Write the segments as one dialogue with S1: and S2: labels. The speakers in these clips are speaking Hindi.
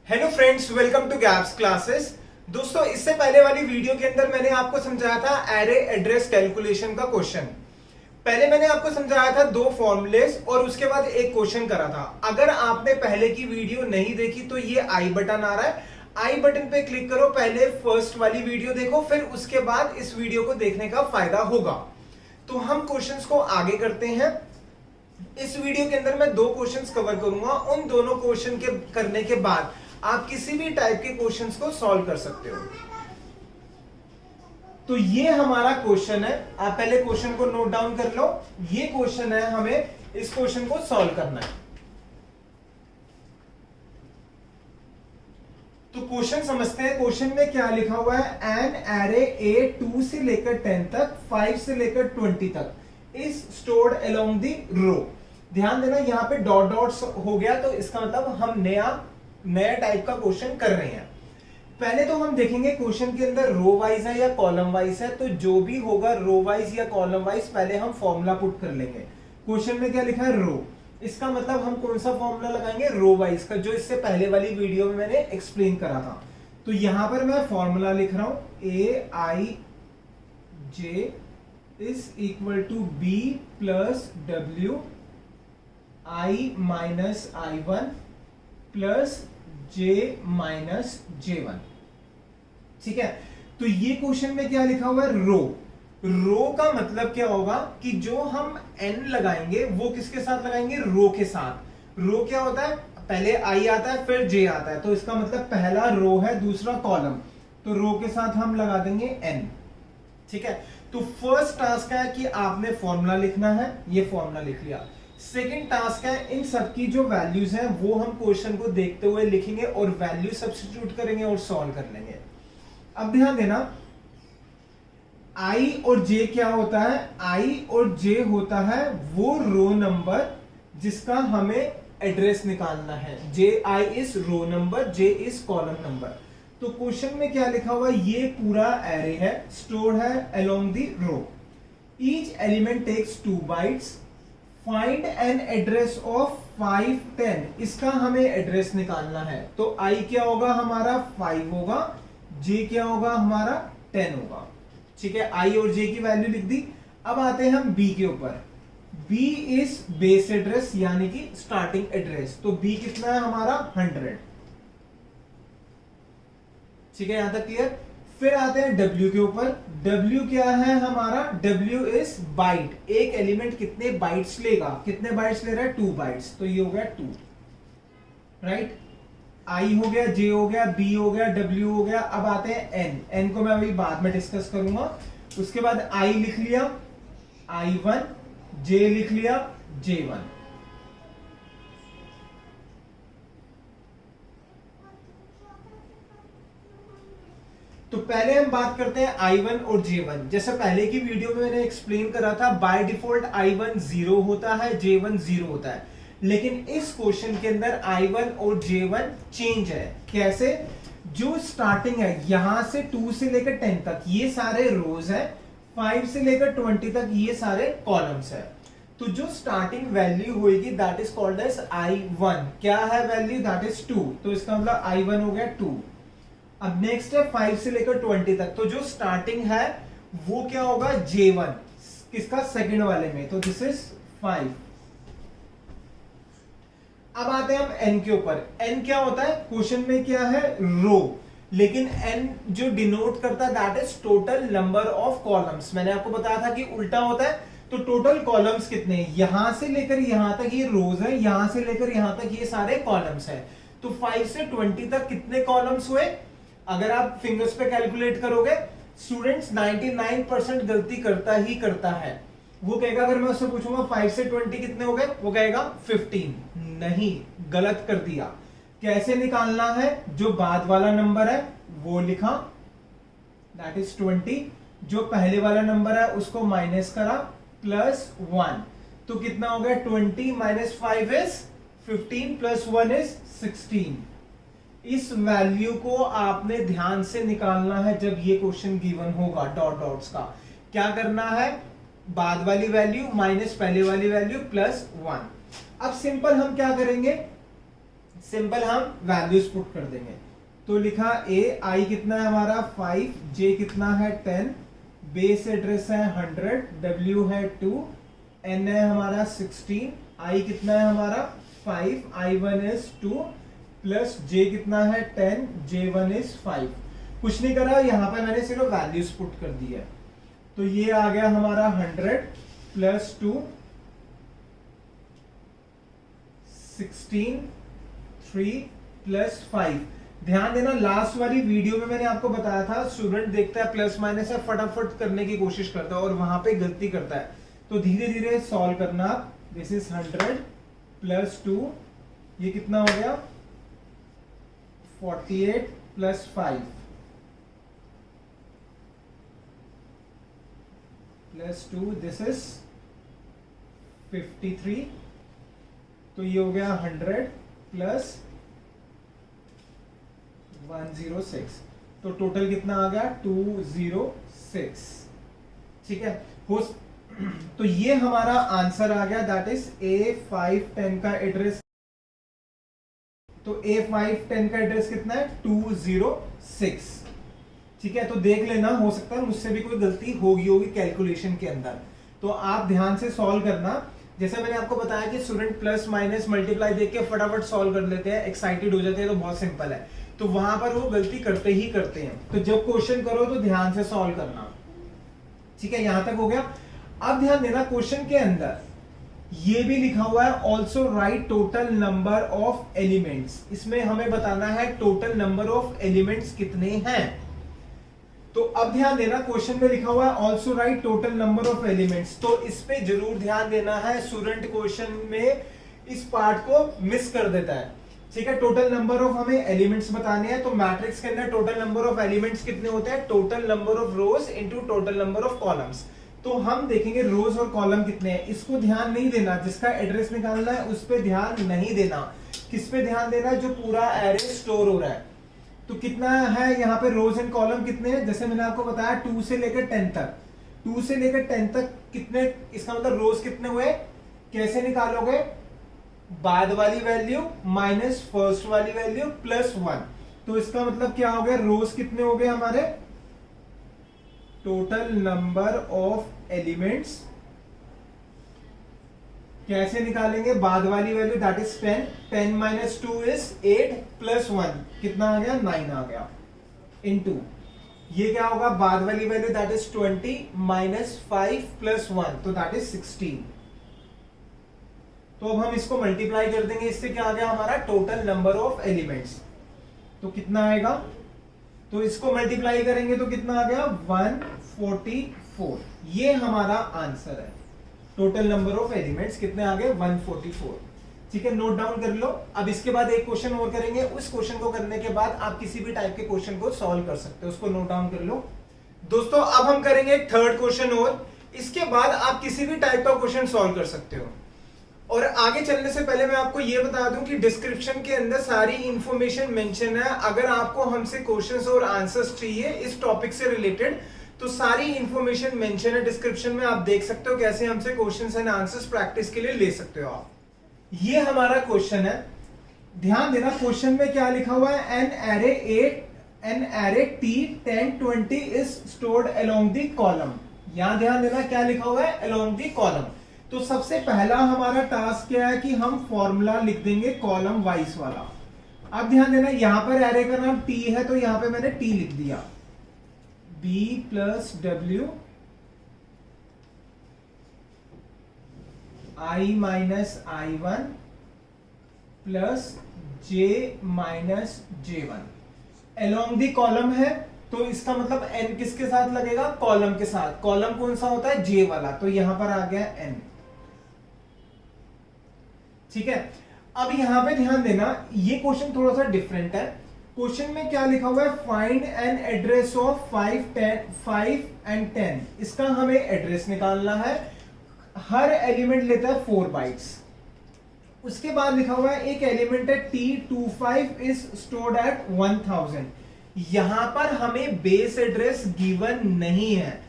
S1: Hello friends, welcome to gaps classes. दोस्तों, इससे पहले वाली वीडियो के अंदर मैंने आपको समझाया था एरे एड्रेस कैलकुलेशन का क्वेश्चन। पहले मैंने आपको समझाया था दो फॉर्मूलेस और उसके बाद एक क्वेश्चन करा था। अगर आपने पहले की वीडियो नहीं देखी तो ये आई बटन आ रहा है, आई बटन पे क्लिक करो, पहले फर्स्ट वाली वीडियो देखो, फिर उसके बाद इस वीडियो को देखने का फायदा होगा। तो हम क्वेश्चंस को आगे करते हैं। इस वीडियो के अंदर मैं दो क्वेश्चंस कवर करूंगा। उन दोनों क्वेश्चन के करने के बाद आप किसी भी टाइप के क्वेश्चंस को सॉल्व कर सकते हो। तो ये हमारा क्वेश्चन है, आप पहले क्वेश्चन को नोट डाउन कर लो। ये क्वेश्चन है, हमें इस क्वेश्चन को सॉल्व करना है। तो क्वेश्चन समझते हैं। क्वेश्चन में क्या लिखा हुआ है, एन एरे ए 2 से लेकर 10 तक, 5 से लेकर 20 तक is stored along the row. ध्यान देना, यहां पे डॉट डॉट्स हो गया तो इसका मतलब हम नया टाइप का क्वेश्चन कर रहे हैं। पहले तो हम देखेंगे क्वेश्चन के अंदर रो वाइज है या कॉलम वाइज है। तो जो भी होगा रो वाइज या कॉलम वाइज, पहले हम फॉर्मूला पुट कर लेंगे। क्वेश्चन में क्या लिखा है, रो, इसका मतलब हम कौन सा फॉर्मूला लगाएंगे, रो वाइज का, जो इससे पहले वाली वीडियो में मैंने एक्सप्लेन करा था। तो यहां पर मैं फॉर्मूला लिख रहा हूं, A I J is equal to B plus W I minus I one plus J minus J one. ठीक है, तो ये क्वेश्चन में क्या लिखा हुआ है, रो। रो का मतलब क्या होगा कि जो हम n लगाएंगे वो किसके साथ लगाएंगे, रो के साथ। रो क्या होता है, पहले आई आता है फिर जे आता है, तो इसका मतलब पहला रो है दूसरा कॉलम, तो रो के साथ हम लगा देंगे n। ठीक है, तो फर्स्ट टास्क है कि आपने फॉर्मूला लिखना है, ये फॉर्मूला लिख लिया। सेकेंड टास्क है, इन सबकी जो वैल्यूज हैं वो हम क्वेश्चन को देखते हुए लिखेंगे और वैल्यू सब्स्टिट्यूट करेंगे और सॉल्व कर लेंगे। अब ध्यान देना, आई और जे क्या होता है, आई और जे होता है वो रो नंबर जिसका हमें एड्रेस निकालना है। J I is row number, J is column number. तो क्वेश्चन में क्या लिखा हुआ, ये पूरा एरे है, स्टोर्ड है along the row. Each element takes 2 bytes. Find an address of 5, 10, इसका हमें एड्रेस निकालना है। तो आई क्या होगा हमारा 5 होगा, जे क्या होगा हमारा 10 होगा। ठीक है, आई और जे की वैल्यू लिख दी। अब आते हैं हम बी के ऊपर। बी इज बेस एड्रेस यानी कि स्टार्टिंग एड्रेस, तो बी कितना है हमारा 100। ठीक है, यहां तक क्लियर। फिर आते हैं W के ऊपर। W क्या है हमारा, W इज बाइट। एक एलिमेंट कितने बाइट्स लेगा, कितने बाइट्स ले रहा है, 2 बाइट्स, तो ये हो गया 2, राइट। I हो गया, J हो गया, B हो गया, W हो गया। अब आते हैं N। N को मैं अभी बाद में डिस्कस करूंगा। उसके बाद I लिख लिया, I1, J लिख लिया, J1। तो पहले हम बात करते हैं I1 और J1। जैसे पहले की वीडियो में मैंने एक्सप्लेन करा था, बाय डिफॉल्ट I1 0 होता है, J1 0 होता है। लेकिन इस क्वेश्चन के अंदर I1 और J1 चेंज है। कैसे, जो स्टार्टिंग है यहां से 2 से लेकर 10 तक ये सारे रोज है, 5 से लेकर 20 तक ये सारे कॉलम्स है। तो जो स्टार्टिंग वैल्यू होगी that is called as I1। क्या है वैल्यू, दैट इज 2, तो इसका मतलब I1 हो गया 2। अब नेक्स्ट है 5 से लेकर 20 तक, तो जो स्टार्टिंग है वो क्या होगा, J1, किसका, सेकंड वाले में, तो दिस इज 5। अब आते हैं हम N के ऊपर। N क्या होता है, क्वेश्चन में क्या है, रो, लेकिन N जो डिनोट करता है that is total number of columns. मैंने आपको बताया था कि उल्टा होता है, तो टोटल कॉलम्स कितने हैं, यहां से लेकर यहां तक ये रोज है, यहां से लेकर यहां तक ये सारे कॉलम्स है। तो 5 से 20 तक कितने कॉलम्स हुए, अगर आप फिंगर्स पे कैलकुलेट करोगे, स्टूडेंट्स 99% गलती करता ही करता है। वो कहेगा, अगर मैं उससे पूछूंगा 5 से 20 कितने हो गए, वो कहेगा 15। नहीं, गलत कर दिया। कैसे निकालना है, जो बाद वाला नंबर है वो लिखा, दैट इज 20, जो पहले वाला नंबर है उसको माइनस करा, प्लस 1, तो कितना हो गया, 20 माइनस 5 इज 15 प्लस 1 इज 16। इस वैल्यू को आपने ध्यान से निकालना है जब ये क्वेश्चन गिवन होगा, डॉट डॉट्स का। क्या करना है, बाद वाली वैल्यू माइनस पहले वाली वैल्यू प्लस 1। अब सिंपल हम क्या करेंगे, सिंपल हम वैल्यूज पुट कर देंगे। तो लिखा ए, आई कितना है हमारा 5, जे कितना है 10, बेस एड्रेस है 100, डब्ल्यू है 2, एन है हमारा 16, आई कितना है हमारा 5, I1 इज 2 प्लस जे कितना है 10, J1 इज 5। कुछ नहीं करा, यहां पर मैंने सिर्फ वैल्यूज पुट कर दी है। तो ये आ गया हमारा 100 प्लस 2 16, 3 प्लस 5। ध्यान देना, लास्ट वाली वीडियो में मैंने आपको बताया था स्टूडेंट देखता है प्लस माइनस है फटाफट करने की कोशिश करता है और वहां पे गलती करता है। तो धीरे धीरे सॉल्व करना। दिस इज 100 प्लस 2, ये कितना हो गया 48 प्लस 5 प्लस 2, दिस इज 53। तो ये हो गया 100 प्लस 106। तो टोटल कितना आ गया 206। ठीक है, तो ये हमारा आंसर आ गया, दैट इज A510 का एड्रेस। तो A510 का एड्रेस कितना है 206। ठीक है, तो देख लेना, हो सकता है मुझसे भी कोई गलती होगी कैलकुलेशन के अंदर। तो आप ध्यान से सॉल्व करना। जैसे मैंने आपको बताया कि स्टूडेंट प्लस माइनस मल्टीप्लाई देख के फटाफट सॉल्व कर लेते हैं, एक्साइटेड हो जाते हैं, तो बहुत सिंपल है। तो वहां पर वो गलती करते ही करते हैं। तो जब क्वेश्चन करो तो ध्यान से सॉल्व करना। ठीक है, यहां तक हो गया। अब ध्यान देना, क्वेश्चन के अंदर ये भी लिखा हुआ है also right total number of elements. इसमें हमें बताना है टोटल नंबर ऑफ एलिमेंट्स कितने हैं। तो अब ध्यान देना, क्वेश्चन में लिखा हुआ है also right total number of elements. तो इस पे जरूर ध्यान देना है, स्टूडेंट क्वेश्चन में इस पार्ट को मिस कर देता है। ठीक है, टोटल नंबर ऑफ हमें एलिमेंट्स बताने हैं। तो मैट्रिक्स के अंदर टोटल नंबर ऑफ एलिमेंट्स कितने होते हैं, total number of rose into total number of columns. तो हम देखेंगे रोज और कॉलम कितने हैं, इसको ध्यान नहीं देना। जिसका एड्रेस निकालना है उस पर ध्यान नहीं देना। किस पे ध्यान देना, जो पूरा एरे स्टोर हो रहा है। तो कितना है यहाँ पे रोज एंड कॉलम कितने हैं, जैसे मैंने आपको बताया 2 से लेकर 10 तक। 2 से लेकर 10 तक कितने, इसका मतलब रोज कितने हुए, कैसे निकालोगे, बाद वाली वैल्यू माइनस फर्स्ट वाली वैल्यू प्लस 1। तो इसका मतलब क्या हो गया, रोज कितने हो गए हमारे, टोटल नंबर ऑफ एलिमेंट्स। कैसे निकालेंगे, बाद वाली value that is 10, 10 minus 2 is 8 plus 1 कितना आ गया 9 आ गया, इनटू ये क्या होगा, बाद वाली value that is 20 minus 5 plus 1 तो दैट इज 16। तो अब हम इसको मल्टीप्लाई कर देंगे, इससे क्या आ गया हमारा टोटल नंबर ऑफ एलिमेंट्स। तो कितना आएगा, तो इसको मल्टीप्लाई करेंगे तो कितना आ गया 144। ये हमारा आंसर है, टोटल नंबर ऑफ एलिमेंट्स कितने आ गए 144। ठीक है, नोट डाउन कर लो। अब इसके बाद एक क्वेश्चन और करेंगे, उस क्वेश्चन को करने के बाद आप किसी भी टाइप के क्वेश्चन को सॉल्व कर सकते हो, उसको नोट डाउन कर लो। दोस्तों अब हम करेंगे थर्ड क्वेश्चन और इसके बाद आप किसी भी टाइप का क्वेश्चन सॉल्व कर सकते हो। और आगे चलने से पहले मैं आपको यह बता दूं कि डिस्क्रिप्शन के अंदर सारी इंफॉर्मेशन मेंशन है। अगर आपको हमसे क्वेश्चंस और आंसर्स चाहिए इस टॉपिक से रिलेटेड तो सारी इंफॉर्मेशन मेंशन है डिस्क्रिप्शन में, आप देख सकते हो कैसे हमसे क्वेश्चंस एंड आंसर्स प्रैक्टिस के लिए ले सकते हो आप। ये हमारा क्वेश्चन है, ध्यान देना क्वेश्चन में क्या लिखा हुआ है, an array T 10 20 is stored along the column. यहां ध्यान देना क्या लिखा हुआ है, अलोंग द कॉलम। तो सबसे पहला हमारा टास्क क्या है कि हम फॉर्मूला लिख देंगे कॉलम वाइज वाला। अब ध्यान देना यहां पर एरे का नाम T है तो यहां पे मैंने T लिख दिया, B plus W I minus I1 plus J minus J1 along the column है। तो इसका मतलब n किसके साथ लगेगा, कॉलम के साथ। कॉलम कौन सा होता है, J वाला, तो यहां पर आ गया n। ठीक है, अब यहां पे ध्यान देना ये क्वेश्चन थोड़ा सा डिफरेंट है। क्वेश्चन में क्या लिखा हुआ है, find an address of 5 and 10। इसका हमें एड्रेस निकालना है, हर एलिमेंट लेता है 4 बाइट्स। उसके बाद लिखा हुआ है एक एलिमेंट है T25 इज स्टोर्ड एट 1000। यहां पर हमें बेस एड्रेस गिवन नहीं है,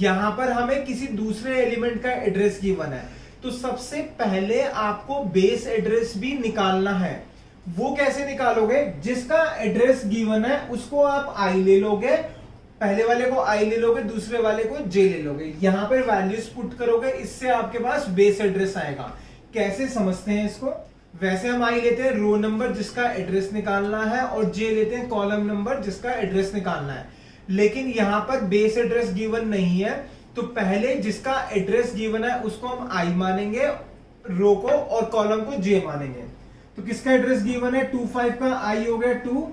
S1: यहां पर हमें किसी दूसरे एलिमेंट का एड्रेस गिवन है। तो सबसे पहले आपको बेस एड्रेस भी निकालना है, वो कैसे निकालोगे? जिसका एड्रेस गिवन है उसको आप आई ले लोगे, पहले वाले को आई ले लोगे, दूसरे वाले को जे ले लोगे, यहां पर वैल्यूज पुट करोगे, इससे आपके पास बेस एड्रेस आएगा। कैसे समझते हैं इसको? वैसे हम आई लेते हैं रो नंबर जिसका एड्रेस निकालना है और जे लेते हैं कॉलम नंबर जिसका एड्रेस निकालना है, लेकिन यहां पर बेस एड्रेस गिवन नहीं है, तो पहले जिसका एड्रेस गिवन है उसको हम आई मानेंगे, रो को और कॉलम को जे मानेंगे। तो किसका एड्रेस गिवन है? 25 का आई हो गया 2,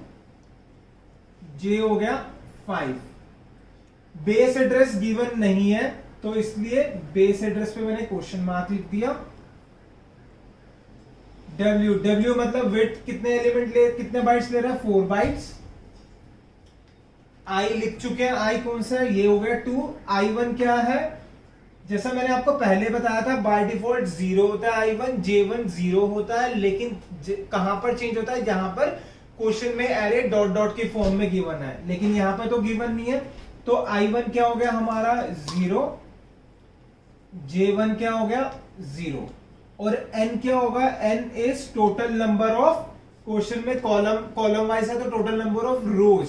S1: जे हो गया 5। बेस एड्रेस गिवन नहीं है तो इसलिए बेस एड्रेस पे मैंने क्वेश्चन मार्क लिख दिया। W मतलब विड्थ कितने एलिमेंट ले, कितने बाइट्स ले रहा है? 4 बाइट्स। आई लिख चुके हैं, आई कौन सा है? ये हो गया 2। I1 क्या है? जैसा मैंने आपको पहले बताया था बाय डिफॉल्ट 0 होता है I1, J1 0 होता है, लेकिन कहां पर चेंज होता है? जहां पर क्वेश्चन में एरे डॉट डॉट के फॉर्म में गिवन है, लेकिन यहां पर तो गिवन नहीं है। तो I1 क्या हो गया हमारा? 0, J1 क्या हो गया? 0, और n क्या होगा? n is total number of, question में कॉलम वाइज है तो टोटल नंबर ऑफ रोज।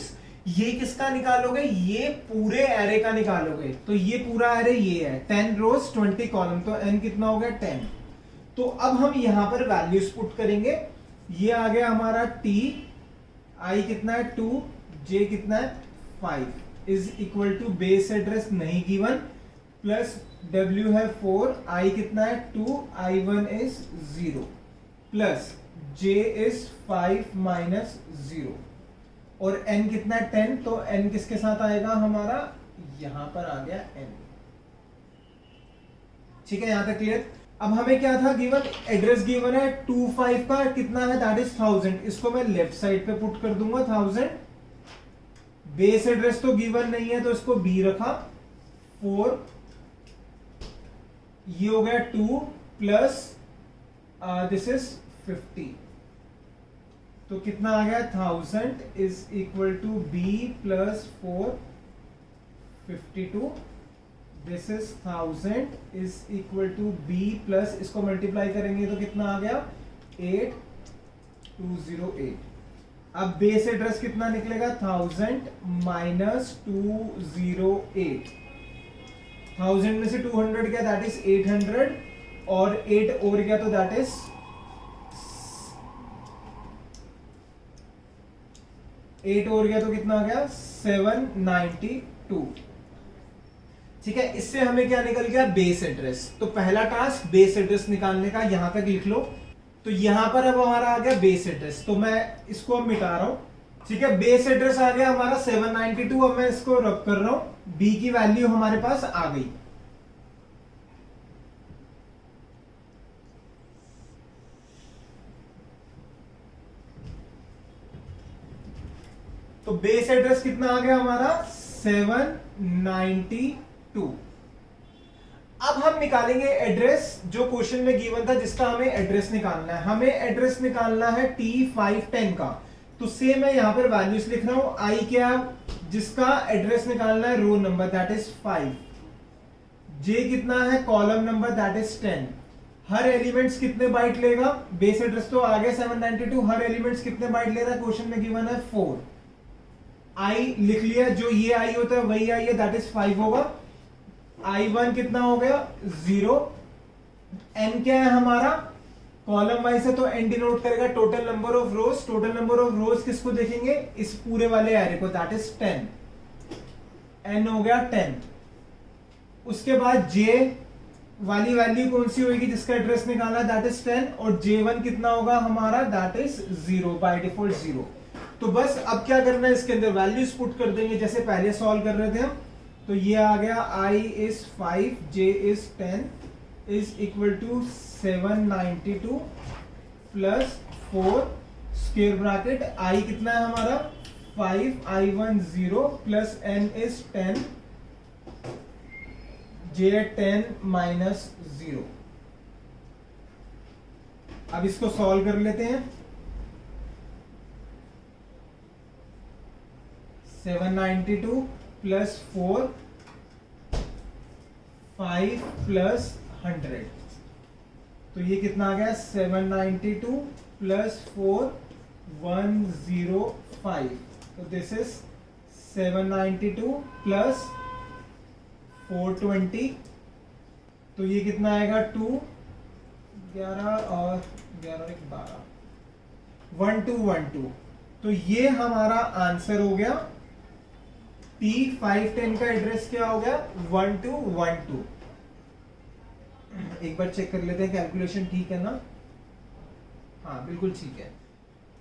S1: ये किसका निकालोगे? ये पूरे एरे का निकालोगे, तो ये पूरा एरे ये है 10 रोज 20 कॉलम, तो n कितना हो गया? 10। तो अब हम यहां पर वैल्यूज पुट करेंगे। ये आ गया हमारा t, i कितना है? 2, j कितना है? 5 is equal to base address नहीं गिवन, प्लस w है 4, i कितना है? 2, I1 is 0, plus j is 5 minus 0, और n कितना है? 10, तो n किसके साथ आएगा हमारा? यहां पर आ गया n। ठीक है, यहां तक क्लियर? अब हमें क्या था गिवन? एड्रेस गिवन है 25 का कितना है? That is 1000। इसको मैं लेफ्ट साइड पे पुट कर दूंगा 1000। बेस एड्रेस तो गिवन नहीं है तो इसको b रखा, 4, ये हो गया 2 प्लस दिस इज 50, तो कितना आ गया? 1000 is equal to b plus 4, 52। This is 1000 is equal to b plus, इसको मल्टीप्लाई करेंगे तो कितना आ गया? 8208। अब बेस एड्रेस कितना निकलेगा? 1000 माइनस 208, 1000 में से 200 गया दैट इज 800, और 8 और गया तो दैट इज 8 और गया तो कितना आ गया? 792। ठीक है, इससे हमें क्या निकल गया? Base address. तो पहला टास्क बेस एड्रेस निकालने का, यहां तक लिख लो। तो यहां पर अब हमारा आ गया बेस एड्रेस, तो मैं इसको अब मिटा रहा हूं। ठीक है, बेस एड्रेस आ गया हमारा 792। अब मैं इसको रब कर रहा हूं, b की वैल्यू हमारे पास आ गई। तो बेस एड्रेस कितना आ गया हमारा? 792। अब हम निकालेंगे एड्रेस जो क्वेश्चन में गिवन था, जिसका हमें एड्रेस निकालना है। हमें एड्रेस निकालना है T510 का, तो सेम मैं यहां पर वैल्यूज लिख रहा हूं। आई क्या? जिसका एड्रेस निकालना है रो नंबर दैट इज 5, जे कितना है? Column number that is 10। Her elements कितने बाइट लेगा? बेस एड्रेस तो आ गया 792, हर एलिमेंट्स कितने बाइट ले रहा है? क्वेश्चन में गिवन है 4। आई लिख लिया, जो ये आई होता है वही आई है दैट इज 5 होगा। I1 कितना हो गया? 0। n क्या है हमारा? कॉलम वाइज है तो n डिनोट करेगा total number of rose. Total number of रोज किसको देखेंगे? इस पूरे वाले एरे को, दैट इज 10। n हो गया 10। उसके बाद j वाली वैल्यू कौन सी होगी? जिसका एड्रेस निकाला दैट इज 10, और j1 कितना होगा हमारा? That is 0, by default 0। तो बस अब क्या करना है, इसके अंदर वैल्यूज पुट कर देंगे जैसे पहले सॉल्व कर रहे थे हम। तो ये आ गया I is 5, J is 10 is equal to 792 plus 4 square bracket, I कितना है हमारा? 5, I1 0 plus n is 10, J 10 minus 0। अब इसको सॉल्व कर लेते हैं। 792 प्लस 4, 5 प्लस 100, तो ये कितना आ गया? 792 प्लस 4, 105, तो दिस इज 792 प्लस 420, तो ये कितना आएगा 2, 11 और 11 एक 12, 1212। तो ये हमारा आंसर हो गया। P510 का एड्रेस क्या हो गया 1212। एक बार चेक कर लेते हैं कैलकुलेशन ठीक है ना, हाँ बिल्कुल ठीक है।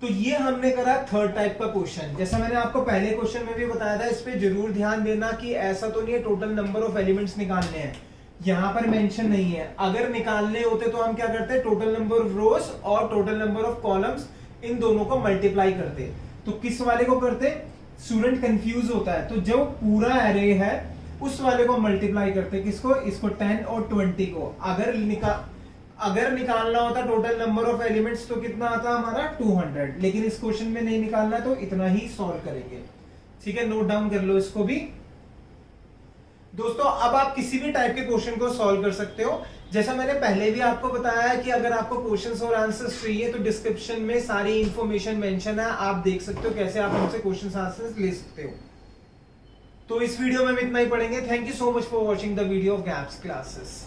S1: तो ये हमने करा थर्ड टाइप का क्वेश्चन। जैसा मैंने आपको पहले क्वेश्चन में भी बताया था, इस पे जरूर ध्यान देना कि ऐसा तो नहीं है टोटल नंबर ऑफ एलिमेंट्स निकालने हैं, यहां पर मेंशन नहीं है। अगर निकालने होते तो हम क्या करते, टोटल नंबर ऑफ रोज और total number of columns in दोनों को मल्टीप्लाई करते। तो किस वाले को करते, स्टूडेंट कंफ्यूज होता है, तो जो पूरा एरे है उस वाले को मल्टीप्लाई करते, किसको, इसको 10 और 20 को। अगर निकालना होता टोटल नंबर ऑफ एलिमेंट्स तो कितना आता हमारा 200, लेकिन इस क्वेश्चन में नहीं निकालना तो इतना ही सॉल्व करेंगे। ठीक है, नोट डाउन कर लो इसको भी दोस्तों। अब आप किसी भी टाइप के क्वेश्चन को सॉल्व कर सकते हो। जैसा मैंने पहले भी आपको बताया है कि अगर आपको क्वेश्चंस और आंसर्स चाहिए तो डिस्क्रिप्शन में सारी इंफॉर्मेशन मेंशन है, आप देख सकते हो कैसे आप हमसे क्वेश्चंस आंसर्स ले सकते हो। तो इस वीडियो में हम इतना ही पढ़ेंगे। Thank you so much for watching the video of gaps classes.